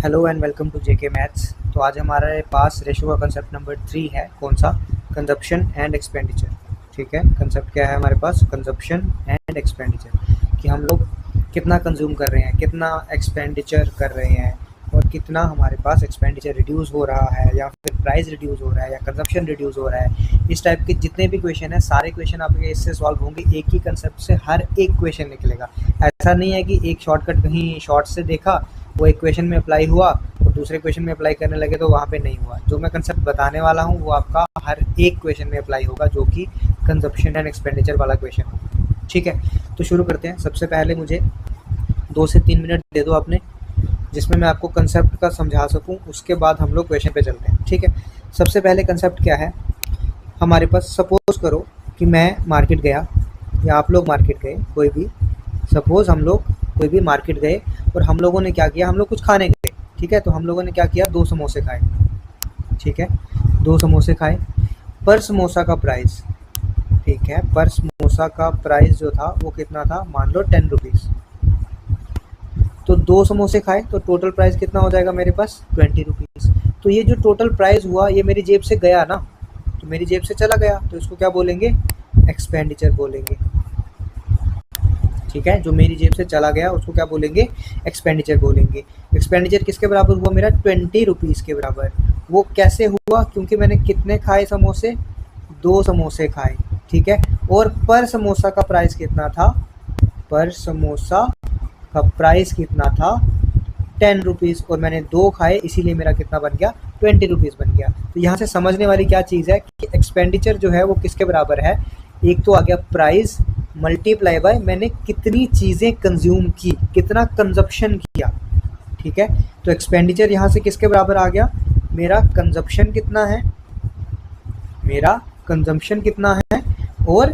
Hello and welcome to JK maths. तो आज हमारे पास रेशो का कंसेप्ट नंबर 3 है। कौन सा? Consumption and expenditure. ठीक है, कंसेप्ट क्या है हमारे पास? कंजप्शन एंड एक्सपेंडिचर, कि हम लोग कितना कंज्यूम कर रहे हैं, कितना एक्सपेंडिचर कर रहे हैं और कितना हमारे पास एक्सपेंडिचर रिड्यूस हो रहा है या फिर प्राइस रिड्यूस हो रहा है या कंजप्शन रिड्यूस हो रहा है। इस टाइप के जितने भी क्वेश्चन हैं, सारे क्वेश्चन आपके इससे सॉल्व होंगे। एक ही कंसेप्ट से हर एक क्वेश्चन निकलेगा। ऐसा नहीं है कि एक शॉर्टकट कहीं शॉर्ट से देखा, वो एक क्वेश्चन में अप्लाई हुआ और दूसरे क्वेश्चन में अप्लाई करने लगे तो वहाँ पे नहीं हुआ। जो मैं कंसेप्ट बताने वाला हूँ वो आपका हर एक क्वेश्चन में अप्लाई होगा, जो कि कंजप्शन एंड एक्सपेंडिचर वाला क्वेश्चन होगा। ठीक है, तो शुरू करते हैं। सबसे पहले मुझे 2 से 3 मिनट दे दो आपने, जिसमें मैं आपको कंसेप्ट का समझा सकूं। उसके बाद हम लोग क्वेश्चन पे चलते हैं। ठीक है, सबसे पहले कंसेप्ट क्या है हमारे पास? सपोज करो कि मैं मार्केट गया या आप लोग मार्केट गए, कोई भी। सपोज हम लोग कोई भी मार्केट गए और हम लोगों ने क्या किया, हम लोग कुछ खाने गए। ठीक है, तो हम लोगों ने क्या किया, 2 समोसे खाए। ठीक है, 2 समोसे खाए। पर समोसा का प्राइस, ठीक है, पर समोसा का प्राइस जो था वो कितना था? मान लो 10 रुपीज़। तो 2 समोसे खाए तो टोटल प्राइस कितना हो जाएगा मेरे पास? 20 रुपीज़। तो ये जो टोटल प्राइस हुआ ये मेरी जेब से गया ना, तो मेरी जेब से चला गया, तो इसको क्या बोलेंगे? एक्सपेंडिचर बोलेंगे। ठीक है, जो मेरी जेब से चला गया उसको क्या बोलेंगे? एक्सपेंडिचर बोलेंगे। एक्सपेंडिचर किसके बराबर हुआ मेरा? 20 रुपीज़ के बराबर। वो कैसे हुआ? क्योंकि मैंने कितने खाए समोसे? 2 समोसे खाए। ठीक है, और पर समोसा का प्राइस कितना था? पर समोसा का प्राइस कितना था? 10 रुपीज़, और मैंने 2 खाए, इसीलिए मेरा कितना बन गया? 20 रुपीज़ बन गया। तो यहाँ से समझने वाली क्या चीज़ है कि एक्सपेंडिचर जो है वो किसके बराबर है? एक तो आ गया प्राइस मल्टीप्लाई बाय मैंने कितनी चीज़ें कंज्यूम की, कितना कंजप्शन किया। ठीक है, तो एक्सपेंडिचर यहाँ से किसके बराबर आ गया? मेरा कंजप्शन कितना है, मेरा कंजम्पशन कितना है और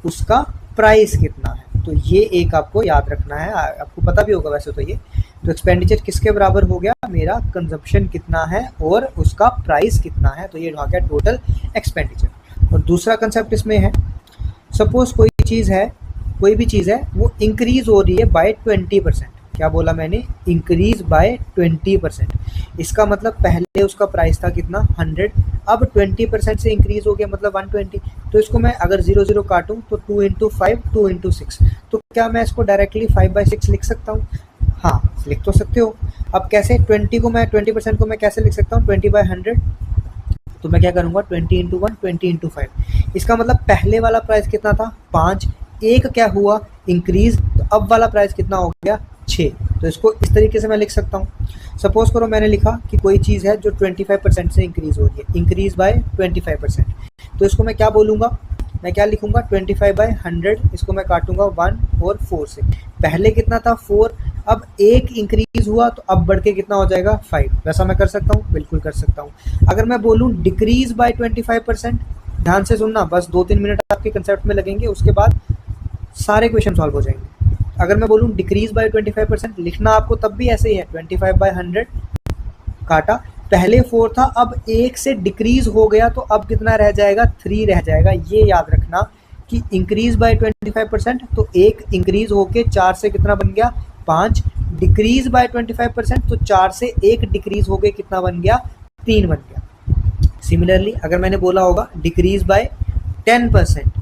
उसका प्राइस कितना है। तो ये एक आपको याद रखना है, आपको पता भी होगा वैसे तो ये। तो एक्सपेंडिचर किसके बराबर हो गया? मेरा कंजप्शन कितना है और उसका प्राइस कितना है। तो ये आ गया टोटल एक्सपेंडिचर। और दूसरा कंसेप्ट इसमें है, सपोज कोई चीज़ है, कोई भी चीज़ है, वो इंक्रीज हो रही है बाय 20%। क्या बोला मैंने? Increase by 20%। इसका मतलब पहले उसका प्राइस था कितना? 100, अब 20% से इंक्रीज हो गया, मतलब 120। तो इसको मैं अगर 0 0 काटूँ तो 2 इंटू 5, 2 इंटू 6। तो क्या मैं इसको डायरेक्टली 5/6 लिख सकता हूँ? हाँ, लिख तो सकते हो। अब कैसे? 20% को मैं कैसे लिख सकता हूँ? 20/100। तो मैं क्या करूँगा? 20 इंटू 1, 20 इंटू 5। इसका मतलब पहले वाला प्राइस कितना था? 5। एक क्या हुआ? इंक्रीज। तो अब वाला प्राइस कितना हो गया? 6। तो इसको इस तरीके से मैं लिख सकता हूँ। सपोज करो मैंने लिखा कि कोई चीज़ है जो 25% से इंक्रीज हो रही है, इंक्रीज बाय 25%। तो इसको मैं क्या बोलूँगा? मैं क्या लिखूँगा? 25/100। इसको मैं काटूंगा 1 और 4 से। पहले कितना था? 4। अब एक इंक्रीज हुआ तो अब बढ़ के कितना हो जाएगा? 5। वैसा मैं कर सकता हूँ? बिल्कुल कर सकता हूँ। अगर मैं बोलूँ डिक्रीज बाय 25%, ध्यान से सुनना, बस 2-3 मिनट आपके कंसेप्ट में लगेंगे, उसके बाद सारे क्वेश्चन सॉल्व हो जाएंगे। अगर मैं बोलूँ डिक्रीज बाय 25%, लिखना आपको तब भी ऐसे ही है, 25/100 काटा, पहले 4 था, अब 1 से डिक्रीज हो गया तो अब कितना रह जाएगा? 3 रह जाएगा। ये याद रखना कि इंक्रीज बाय 25%, तो 1 इंक्रीज होके 4 से कितना बन गया? 5। डिक्रीज बाय 25%, तो 4 से 1 डिक्रीज हो गए, कितना बन गया? 3 बन गया। सिमिलरली अगर मैंने बोला होगा डिक्रीज बाय 10%,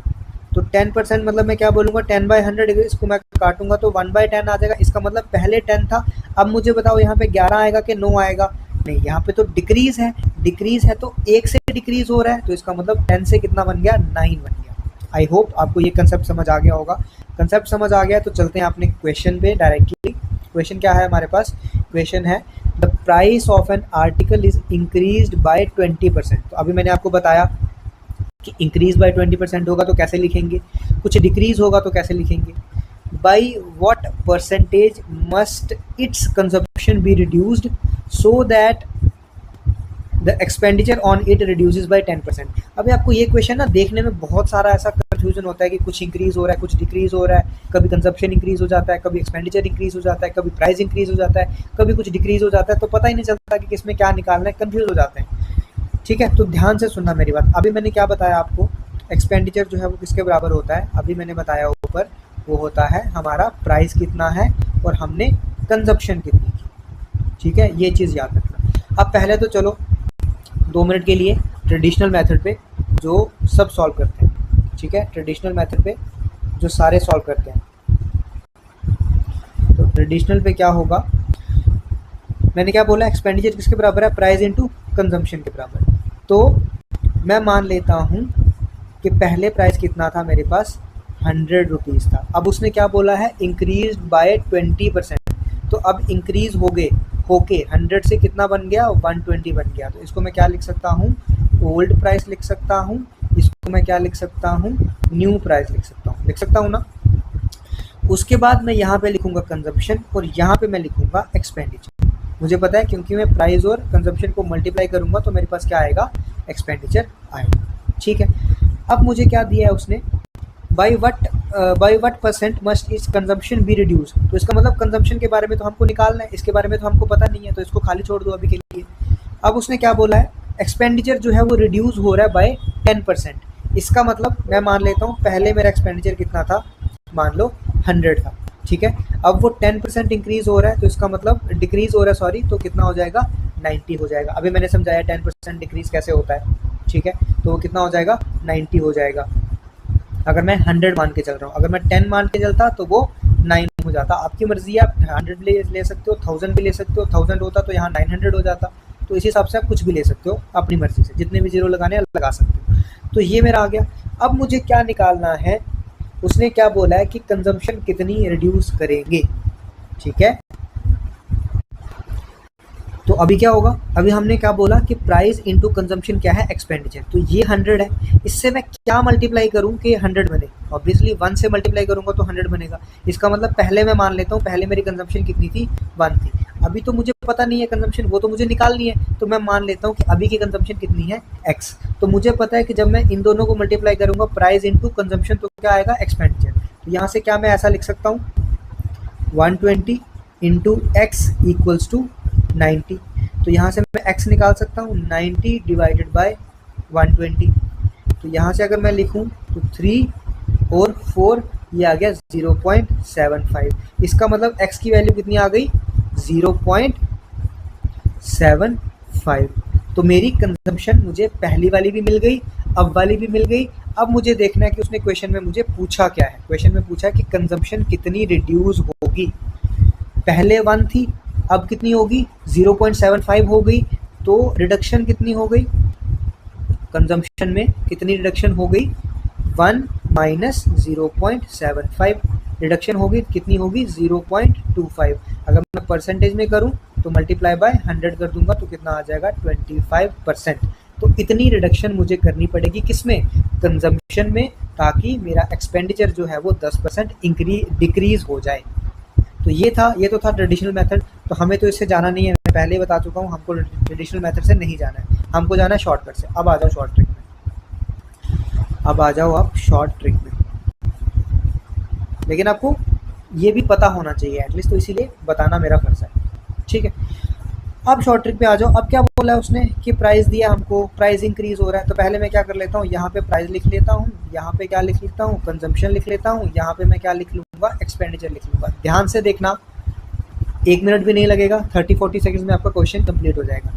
तो 10% मतलब मैं क्या बोलूँगा? 10/100। इसको मैं काटूंगा तो 1/10 आ जाएगा। इसका मतलब पहले 10 था, अब मुझे बताओ यहाँ पे 11 आएगा कि 9 आएगा? नहीं, यहाँ पे तो डिक्रीज है, डिक्रीज है तो 1 से डिक्रीज हो रहा है, तो इसका मतलब 10 से कितना बन गया? 9 बन गया। आई होप आपको ये कंसेप्ट समझ आ गया होगा। कंसेप्ट समझ आ गया तो चलते हैं अपने क्वेश्चन पे डायरेक्टली। क्वेश्चन क्या है हमारे पास? क्वेश्चन है the price of an article is increased by 20%। तो अभी मैंने आपको बताया कि इंक्रीज बाय 20% होगा तो कैसे लिखेंगे, कुछ डिक्रीज होगा तो कैसे लिखेंगे। By what percentage must its consumption be reduced so that the expenditure on it reduces by 10%। अभी आपको ये क्वेश्चन ना देखने में बहुत सारा ऐसा कंफ्यूजन होता है कि कुछ इंक्रीज हो रहा है, कुछ डिक्रीज हो रहा है, कभी कंजप्शन इंक्रीज हो जाता है, कभी एक्सपेंडिचर इंक्रीज हो जाता है, कभी प्राइस इंक्रीज हो जाता है, कभी कुछ डिक्रीज हो जाता है, तो पता ही नहीं चलता कि किसमें क्या निकालना है, कंफ्यूज हो जाते हैं। ठीक है, तो ध्यान से सुनना मेरी बात। अभी मैंने क्या बताया आपको? एक्सपेंडिचर जो है वो किसके बराबर होता है? अभी मैंने बताया ऊपर, वो होता है हमारा प्राइस कितना है और हमने कंजप्शन कितनी की। ठीक है, ये चीज़ याद रखना। अब पहले तो चलो 2 मिनट के लिए ट्रेडिशनल मेथड पे जो सब सॉल्व करते हैं, ठीक है, ट्रेडिशनल मेथड पे जो सारे सॉल्व करते हैं। तो ट्रेडिशनल पे क्या होगा, मैंने क्या बोला, एक्सपेंडिचर किसके बराबर है, प्राइस इनटू कंजम्पशन के बराबर। तो मैं मान लेता हूँ कि पहले प्राइस कितना था मेरे पास, 100 रुपीज़ था। अब उसने क्या बोला है, इंक्रीज बाय 20%। तो अब इंक्रीज होके 100 से कितना बन गया, 120 बन गया। तो इसको मैं क्या लिख सकता हूँ, ओल्ड प्राइस लिख सकता हूँ। इसको मैं क्या लिख सकता हूँ, न्यू प्राइस लिख सकता हूँ ना। उसके बाद मैं यहाँ पे लिखूंगा कंजम्पशन और यहाँ पे मैं लिखूंगा एक्सपेंडिचर। मुझे पता है क्योंकि मैं प्राइस और कंजम्पशन को मल्टीप्लाई करूंगा तो मेरे पास क्या आएगा, एक्सपेंडिचर आएगा, ठीक है। अब मुझे क्या दिया है उसने, by what percent must is consumption be reduce. तो इसका मतलब कंजम्पशन के बारे में तो हमको निकालना है, इसके बारे में तो हमको पता नहीं है, तो इसको खाली छोड़ दो अभी के लिए। अब उसने क्या बोला है, एक्सपेंडिचर जो है वो रिड्यूस हो रहा है बाय 10%। इसका मतलब मैं मान लेता हूँ पहले मेरा एक्सपेंडिचर कितना था, मान लो 100 था, ठीक है। अब वो 10% इंक्रीज हो रहा है, तो इसका मतलब डिक्रीज हो रहा है, सॉरी, तो कितना हो जाएगा, 90 हो जाएगा। अभी मैंने समझाया 10% डिक्रीज कैसे होता है, ठीक है। तो वो कितना हो जाएगा, 90 हो जाएगा। अगर मैं 100 मान के चल रहा हूँ, अगर मैं 10 मान के चलता तो वो 9 हो जाता। आपकी मर्जी है, आप 100 ले सकते हो, 1000 भी ले सकते हो। 1000 होता तो यहाँ 900 हो जाता। तो इस हिसाब से आप कुछ भी ले सकते हो अपनी मर्जी से, जितने भी जीरो लगाने लगा सकते हो। तो ये मेरा आ गया। अब मुझे क्या निकालना है, उसने क्या बोला है कि कंजम्पशन कितनी रिड्यूस करेंगे, ठीक है। तो अभी क्या होगा, अभी हमने क्या बोला कि प्राइस इनटू कंजम्पशन क्या है, एक्सपेंडिचर। तो ये 100 है, इससे मैं क्या मल्टीप्लाई करूं कि 100 बने, ऑब्वियसली 1 से मल्टीप्लाई करूंगा तो 100 बनेगा। इसका मतलब पहले मैं मान लेता हूं, पहले मेरी कंजम्पशन कितनी थी, 1 थी। अभी तो मुझे पता नहीं है कंजम्पशन, वो तो मुझे निकालनी है। तो मैं मान लेता हूँ कि अभी की कंजम्पशन कितनी है, x। तो मुझे पता है कि जब मैं इन दोनों को मल्टीप्लाई करूंगा, प्राइस इंटू कंजम्पशन, तो क्या आएगा, एक्सपेंडिचर। तो यहाँ से क्या मैं ऐसा लिख सकता हूँ, 120 इंटू एक्स इक्वल्स टू 90। तो यहाँ से मैं x निकाल सकता हूँ, 90 डिवाइडेड बाय 120। तो यहाँ से अगर मैं लिखूँ तो 3 और 4 ये आ गया 0.75। इसका मतलब x की वैल्यू कितनी आ गई, 0.75। तो मेरी कंजम्पशन मुझे पहली वाली भी मिल गई, अब वाली भी मिल गई। अब मुझे देखना है कि उसने क्वेश्चन में मुझे पूछा क्या है। क्वेश्चन में पूछा कि कंजम्पशन कितनी रिड्यूस होगी। पहले 1 थी, अब कितनी होगी, 0.75 हो गई। तो रिडक्शन कितनी हो गई, कंजम्पशन में कितनी रिडक्शन हो गई, 1 माइनस 0.75 रिडक्शन होगी, कितनी होगी, 0.25। अगर मैं परसेंटेज में करूं तो मल्टीप्लाई बाय 100 कर दूंगा तो कितना आ जाएगा, 25%। तो इतनी रिडक्शन मुझे करनी पड़ेगी किसमें, कंजम्पशन में, ताकि मेरा एक्सपेंडिचर जो है वो 10% डिक्रीज हो जाए। तो ये तो था ट्रेडिशनल मेथड। तो हमें तो इससे जाना नहीं है, मैं पहले ही बता चुका हूँ, हमको ट्रेडिशनल मेथड से नहीं जाना है, हमको जाना है शॉर्टकट से। अब आ जाओ शॉर्ट ट्रिक में, अब आ जाओ आप शॉर्ट ट्रिक में। लेकिन आपको ये भी पता होना चाहिए एटलीस्ट, तो इसीलिए बताना मेरा फर्ज है, ठीक है। अब शॉर्ट ट्रिक पे आ जाओ। अब क्या बोला है उसने कि प्राइस दिया हमको, प्राइस इंक्रीज हो रहा है। तो पहले मैं क्या कर लेता हूँ, यहाँ पे प्राइस लिख लेता हूँ, यहाँ पे क्या लिख लेता हूँ, कंजम्पशन लिख लेता हूँ, यहाँ पे मैं क्या लिख लूँगा, एक्सपेंडिचर लिख लूँगा। ध्यान से देखना, 1 मिनट भी नहीं लगेगा, 30-40 सेकंड्स में आपका क्वेश्चन कंप्लीट हो जाएगा।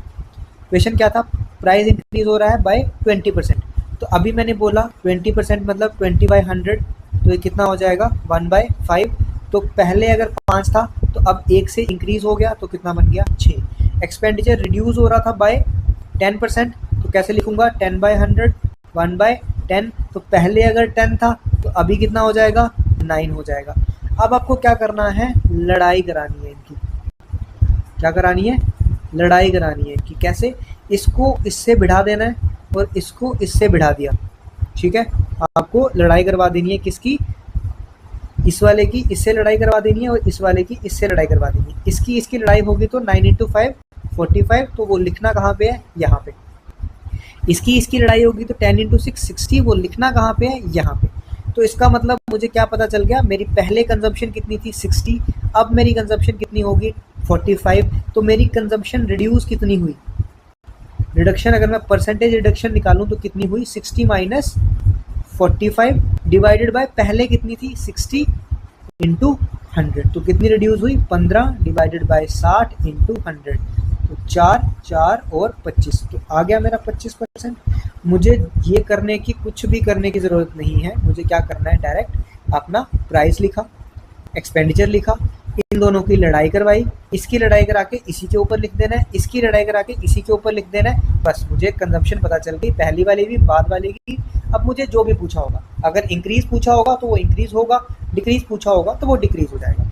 क्वेश्चन क्या था, प्राइस इंक्रीज हो रहा है बाय 20%। तो अभी मैंने बोला 20% मतलब 20/100, तो ये कितना हो जाएगा, 1/5। तो पहले अगर 5 था तो अब 1 से इंक्रीज हो गया तो कितना बन गया, 6। एक्सपेंडिचर रिड्यूस हो रहा था बाय 10%, तो कैसे लिखूंगा, 10/100, 1/10। तो पहले अगर 10 था तो अभी कितना हो जाएगा, 9 हो जाएगा। अब आपको क्या करना है, लड़ाई करानी है इनकी। क्या करानी है, लड़ाई करानी है इनकी। कैसे, इसको इससे बढ़ा देना है और इसको इससे बढ़ा दिया, ठीक है। आपको लड़ाई करवा देनी है किसकी, इस वाले की इससे लड़ाई करवा देनी है और इस वाले की इससे लड़ाई करवा देनी है। इसकी लड़ाई होगी तो 9 × 5 45, तो वो लिखना कहाँ पे है, यहाँ पे। इसकी लड़ाई होगी तो 10 × 6 60, वो लिखना कहाँ पे है, यहाँ पे। तो इसका मतलब मुझे क्या पता चल गया, मेरी पहले कंजम्पशन कितनी थी, 60, अब मेरी कंजम्पशन कितनी होगी, 45। तो मेरी कंजम्पशन रिड्यूस कितनी हुई, रिडक्शन अगर मैं परसेंटेज रिडक्शन निकालूं तो कितनी हुई, 60 - 45 डिवाइडेड बाय पहले कितनी थी, 60 × 100, तो कितनी रिड्यूस हुई? 15 डिवाइडेड बाय 60 इंटू 100, तो 4 4 और 25, तो आ गया मेरा 25%। मुझे ये करने की कुछ भी करने की ज़रूरत नहीं है, मुझे क्या करना है, डायरेक्ट अपना प्राइस लिखा, एक्सपेंडिचर लिखा, इन दोनों की लड़ाई करवाई, इसकी लड़ाई करा के इसी के ऊपर लिख देना है, इसकी लड़ाई करा के इसी के ऊपर लिख देना है, बस मुझे कंजम्पशन पता चल गई, पहली वाली भी बाद वाली की। अब मुझे जो भी पूछा होगा, अगर इंक्रीज पूछा होगा तो वो इंक्रीज होगा, डिक्रीज पूछा होगा तो वो डिक्रीज हो जाएगा।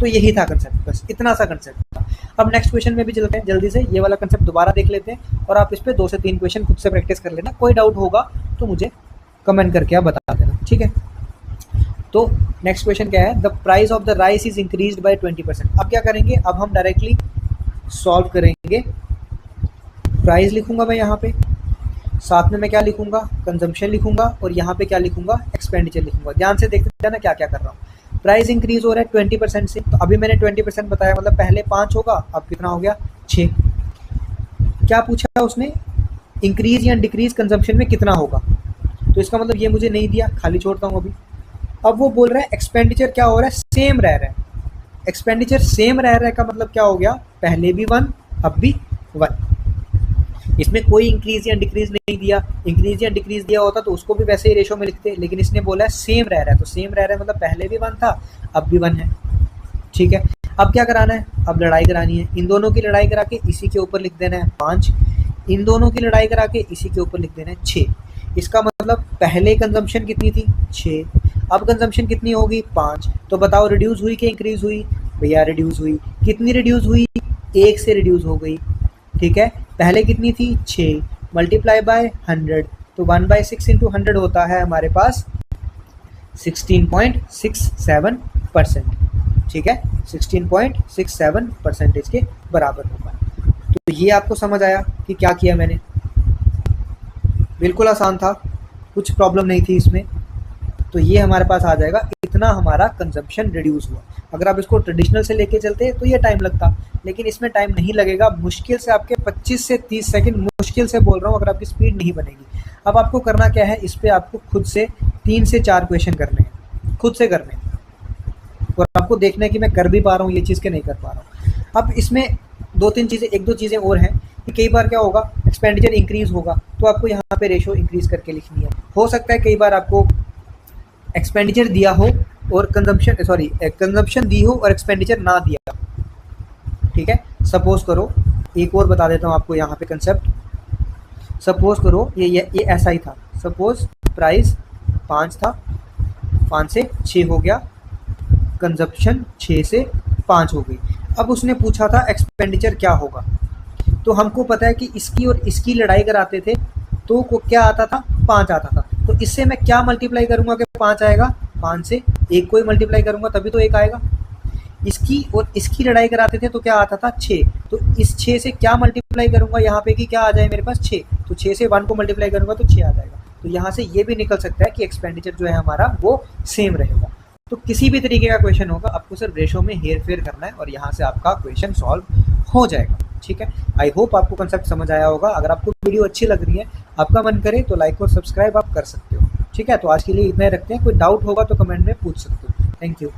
तो यही था कंसेप्ट, बस इतना सा कंसेप्ट था। अब नेक्स्ट क्वेश्चन में भी चलते हैं जल्दी से, ये वाला कंसेप्ट दोबारा देख लेते हैं और आप इस पे 2 से 3 क्वेश्चन खुद से प्रैक्टिस कर लेना, कोई डाउट होगा तो मुझे कमेंट करके आप बता देना, ठीक है। तो नेक्स्ट क्वेश्चन क्या है, the price of the rice is increased by 20%। अब क्या करेंगे, अब हम डायरेक्टली सॉल्व करेंगे। प्राइस लिखूंगा मैं यहाँ पे, साथ में मैं क्या लिखूंगा, कंजम्पशन लिखूंगा, और यहाँ पे क्या लिखूंगा, एक्सपेंडिचर लिखूंगा। ध्यान से देखते जाना क्या क्या कर रहा हूँ। प्राइस इंक्रीज हो रहा है 20% से, तो अभी मैंने 20% बताया, मतलब पहले 5 होगा, अब कितना हो गया 6। क्या पूछा है उसने, इंक्रीज या डिक्रीज कंजम्पशन में कितना होगा, तो इसका मतलब ये मुझे नहीं दिया, खाली छोड़ता हूँ अभी। अब वो बोल रहा है एक्सपेंडिचर क्या हो रहा है, सेम रह रहा है। एक्सपेंडिचर सेम रह रहा है का मतलब क्या हो गया, पहले भी 1 अब भी 1, इसमें कोई इंक्रीज या डिक्रीज नहीं दिया। इंक्रीज या डिक्रीज दिया होता तो उसको भी वैसे ही रेशो में लिखते, लेकिन इसने बोला है सेम रह रहा है, तो सेम रह रहा है मतलब पहले भी 1 था अब भी 1 है, ठीक है। अब क्या कराना है, अब लड़ाई करानी है, इन दोनों की लड़ाई करा के इसी के ऊपर लिख देना है 5, इन दोनों की लड़ाई करा के इसी के ऊपर लिख देना है 6। इसका मतलब पहले कंजम्पशन कितनी थी 6, अब कंजम्पशन कितनी होगी 5, तो बताओ रिड्यूस हुई कि इंक्रीज हुई, भैया रिड्यूस हुई। कितनी रिड्यूस हुई, 1 से रिड्यूस हो गई, ठीक है। पहले कितनी थी 6, मल्टीप्लाई बाय 100, तो 1/6 इंटू 100 होता है हमारे पास 16.67%, ठीक है, 16.67% के बराबर होगा। तो ये आपको समझ आया कि क्या किया मैंने, बिल्कुल आसान था, कुछ प्रॉब्लम नहीं थी इसमें। तो ये हमारे पास आ जाएगा, इतना हमारा कंजम्पशन रिड्यूस हुआ। अगर आप इसको ट्रेडिशनल से लेके चलते तो ये टाइम लगता, लेकिन इसमें टाइम नहीं लगेगा, मुश्किल से आपके 25 से 30 सेकंड, मुश्किल से बोल रहा हूँ, अगर आपकी स्पीड नहीं बनेगी। अब आपको करना क्या है, इस पे आपको खुद से 3 से 4 क्वेश्चन करने हैं, खुद से करने हैं, और आपको देखना है कि मैं कर भी पा रहा हूँ ये चीज़ के नहीं कर पा रहा हूँ। अब इसमें 2-3 चीज़ें, 1-2 चीज़ें और हैं कि कई बार क्या होगा, एक्सपेंडिचर इंक्रीज होगा तो आपको यहाँ पे रेशो इंक्रीज करके लिखनी है। हो सकता है कई बार आपको एक्सपेंडिचर दिया हो और कंजम्पशन दी हो और एक्सपेंडिचर ना दिया, ठीक है। सपोज करो, एक और बता देता हूँ आपको यहाँ पे कंसेप्ट। सपोज करो ये ऐसा ही था, सपोज प्राइस 5 था, 5 से 6 हो गया, कंजम्पशन 6 से 5 हो गई। अब उसने पूछा था एक्सपेंडिचर क्या होगा, तो हमको पता है कि इसकी और इसकी लड़ाई कराते थे तो को क्या आता था, 5 आता था। तो इससे मैं क्या मल्टीप्लाई करूंगा कि 5 आएगा, 5 से 1 को ही मल्टीप्लाई करूंगा तभी तो 1 आएगा। इसकी और इसकी लड़ाई कराते थे तो क्या आता था 6, तो इस 6 से क्या मल्टीप्लाई करूंगा यहाँ पे कि क्या आ जाए मेरे पास 6, तो 6 से 1 को मल्टीप्लाई करूंगा तो 6 आ जाएगा। तो यहाँ से ये भी निकल सकता है कि एक्सपेंडिचर जो है हमारा वो सेम रहेगा। तो किसी भी तरीके का क्वेश्चन होगा, आपको सिर्फ रेशो में हेर फेर करना है और यहाँ से आपका क्वेश्चन सॉल्व हो जाएगा, ठीक है। आई होप आपको कंसेप्ट समझ आया होगा। अगर आपको वीडियो अच्छी लग रही है, आपका मन करे तो लाइक और सब्सक्राइब आप कर सकते हो, ठीक है। तो आज के लिए इतना ही रखते हैं, कोई डाउट होगा तो कमेंट में पूछ सकते हो। Thank you.